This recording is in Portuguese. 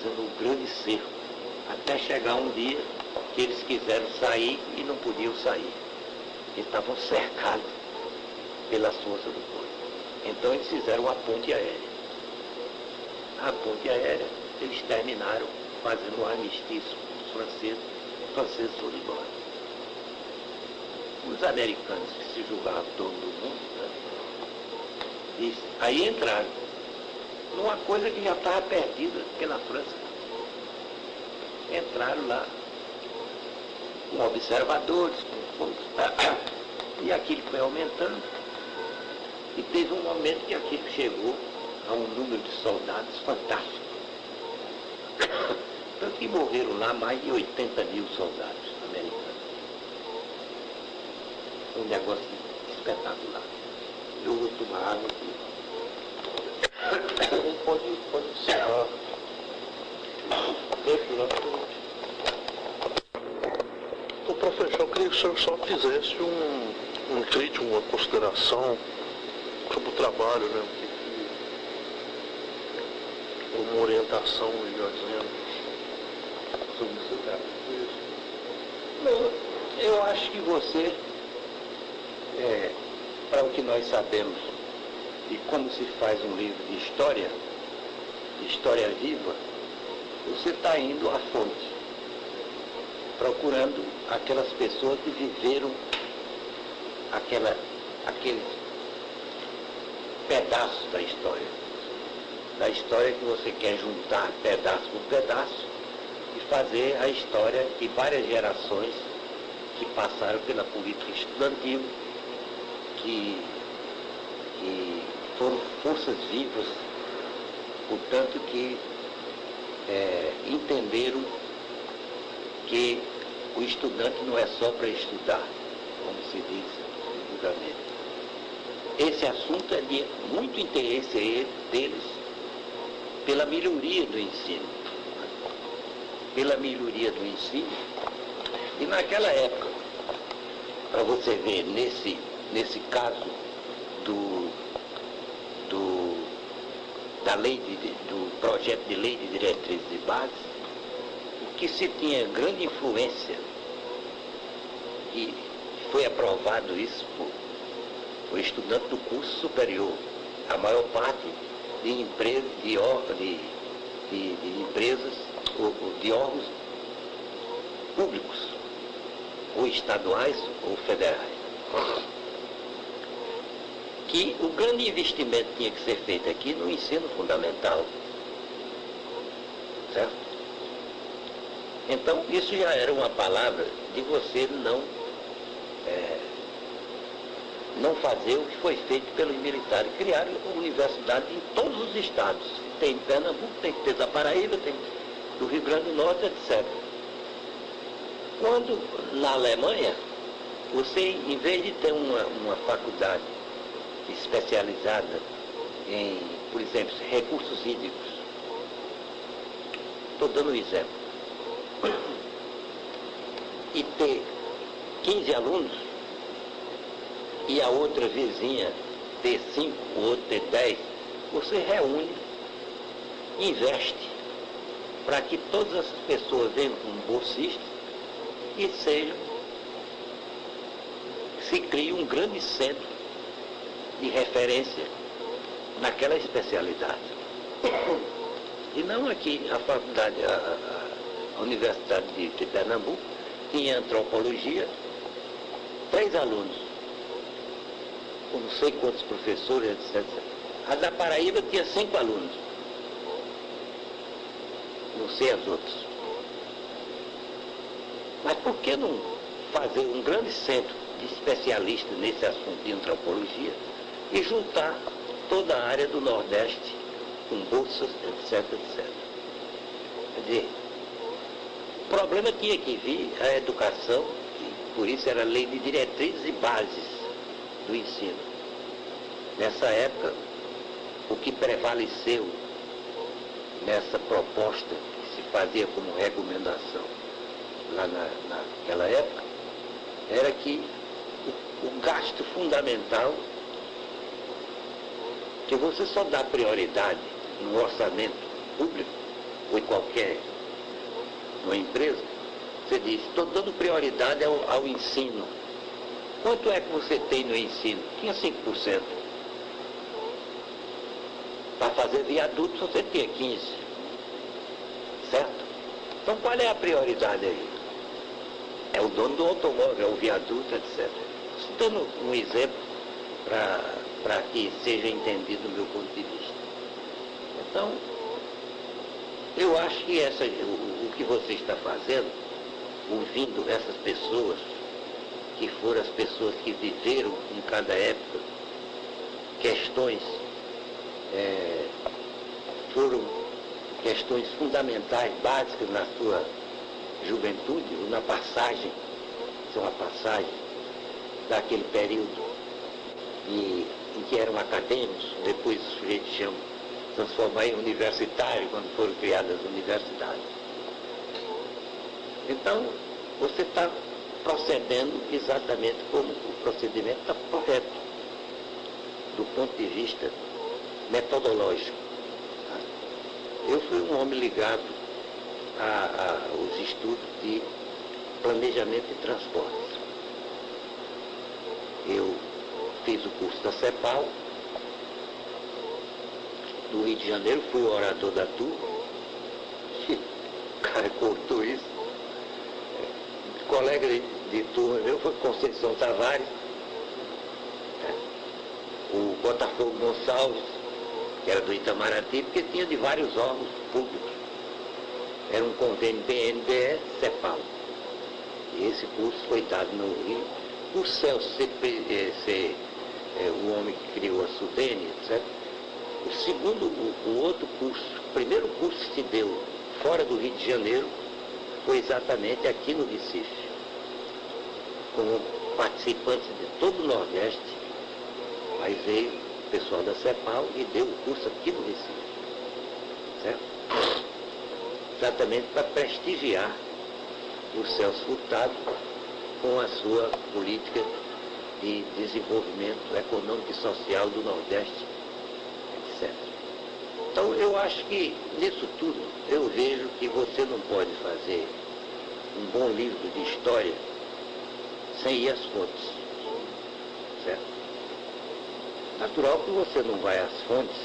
fazendo um grande cerco, até chegar um dia que eles quiseram sair e não podiam sair. Eles estavam cercados pelas forças do povo. Então eles fizeram a ponte aérea. A ponte aérea, eles terminaram fazendo um armistício com os franceses. Os franceses foram embora. Os americanos, que se julgavam dono do mundo, né? Aí entraram numa coisa que já estava perdida pela França. Entraram lá com observadores, com força, e aquilo foi aumentando. E teve um momento que aquilo chegou a um número de soldados fantástico. Tanto que morreram lá mais de 80 mil soldados americanos. Um negócio espetacular. Eu vou tomar água aqui. Pode encerrar. Ô, professor, eu queria que o senhor só fizesse um crítico, uma consideração sobre o trabalho, né? Uma orientação, melhor dizendo, sobre o seu trabalho. Não, eu acho que você, para o que nós sabemos, e como se faz um livro de história viva, você está indo à fonte, procurando aquelas pessoas que viveram aqueles pedaços da história que você quer juntar pedaço por pedaço e fazer a história de várias gerações que passaram pela política estudantil, que foram forças vivas, portanto que entenderam que o estudante não é só para estudar, como se diz vulgarmente. Esse assunto é de muito interesse deles pela melhoria do ensino. Pela melhoria do ensino. E naquela época, para você ver, nesse caso do projeto de lei de diretrizes e bases, o que se tinha grande influência, e foi aprovado isso por estudantes do curso superior, a maior parte de empresas, de empresas ou de órgãos públicos, ou estaduais ou federais. Que o grande investimento tinha que ser feito aqui no ensino fundamental. Certo? Então, isso já era uma palavra de você não fazer o que foi feito pelos militares. Criaram universidade em todos os estados. Tem em Pernambuco, tem da Paraíba, tem do Rio Grande do Norte, etc. Quando, na Alemanha, você, em vez de ter uma faculdade especializada em, por exemplo, recursos hídricos, estou dando um exemplo, e ter 15 alunos, e a outra vizinha ter 5, o outro ter 10, você reúne, investe, para que todas essas pessoas venham como bolsistas e se crie um grande centro de referência naquela especialidade. E não aqui, a faculdade, a Universidade de Pernambuco tinha antropologia, 3 alunos, com não sei quantos professores, etc. A da Paraíba tinha 5 alunos, não sei as outras. Mas por que não fazer um grande centro de especialistas nesse assunto de antropologia e juntar toda a área do Nordeste com bolsas, etc, etc. Quer dizer, o problema tinha que vir a educação, e por isso era a lei de diretrizes e bases do ensino. Nessa época, o que prevaleceu nessa proposta que se fazia como recomendação lá naquela época, era que o gasto fundamental, que você só dá prioridade no orçamento público ou em qualquer uma empresa, você diz, estou dando prioridade ao ensino. Quanto é que você tem no ensino? Tinha 5%. Para fazer viaduto você tinha 15%. Certo? Então qual é a prioridade aí? É o dono do automóvel, é o viaduto, etc. Estou dando um exemplo para que seja entendido do meu ponto de vista. Então, eu acho que o que você está fazendo, ouvindo essas pessoas, que foram as pessoas que viveram em cada época, questões, foram questões fundamentais, básicas na sua juventude, ou na passagem, são a passagem daquele período em que eram acadêmicos, depois os sujeitos chamam, transformar em universitário, quando foram criadas as universidades. Então, você está procedendo exatamente como o procedimento está correto, do ponto de vista metodológico. Eu fui um homem ligado aos estudos de planejamento de transportes. Eu fiz o curso da CEPAL, no Rio de Janeiro, fui o orador da turma. O cara cortou isso. Colega de turma meu foi Conceição Tavares, o Botafogo Gonçalves, que era do Itamaraty, porque tinha de vários órgãos públicos. Era um convênio BNDES, CEPAL. E esse curso foi dado no Rio. O Celso ser o homem que criou a Sudene, etc. O outro curso, o primeiro curso que se deu fora do Rio de Janeiro foi exatamente aqui no Recife, com participantes de todo o Nordeste. Aí veio o pessoal da CEPAL e deu o curso aqui no Recife, certo? Exatamente para prestigiar o Celso Furtado com a sua política de desenvolvimento econômico e social do Nordeste, etc. Então, eu acho que, nisso tudo, eu vejo que você não pode fazer um bom livro de história sem ir às fontes, certo? Natural que você não vai às fontes